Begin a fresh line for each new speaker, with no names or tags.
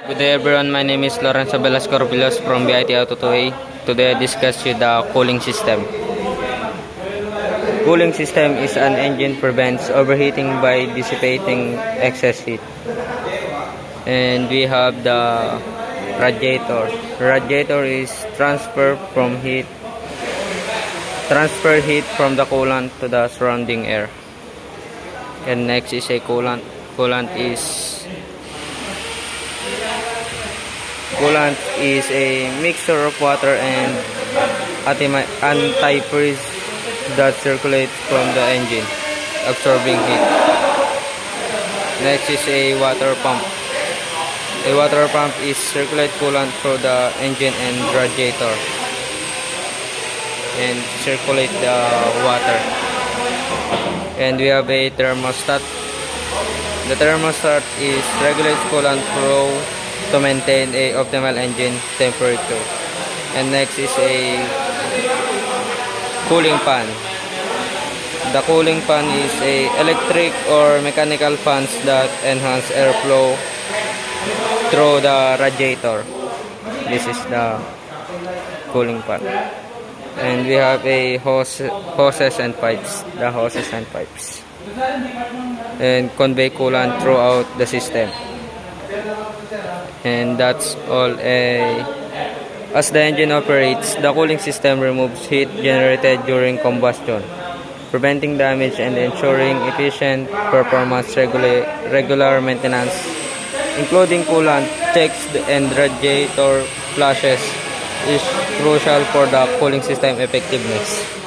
Good day everyone, my name is Lorenzo Velasco Robilos from BIT Auto 2A. Today I discuss with the cooling system. Cooling system is an engine prevents overheating by dissipating excess heat. And we have the radiator. Radiator is transfer heat from the coolant to the surrounding air. And next is a coolant. Coolant is a mixture of water and antifreeze that circulates from the engine, absorbing heat. Next is a water pump. A water pump is circulate coolant through the engine and radiator and circulate the water. And we have a thermostat. The thermostat is regulates coolant flow to maintain a optimal engine temperature. And next is a cooling fan. The cooling fan is a electric or mechanical fans that enhance airflow through the radiator. This is the cooling fan. And we have a hoses and pipes. The hoses and pipes. And convey coolant throughout the system. And that's all. As the engine operates, the cooling system removes heat generated during combustion, preventing damage and ensuring efficient performance. Regular maintenance, including coolant checks and radiator flushes, is crucial for the cooling system effectiveness.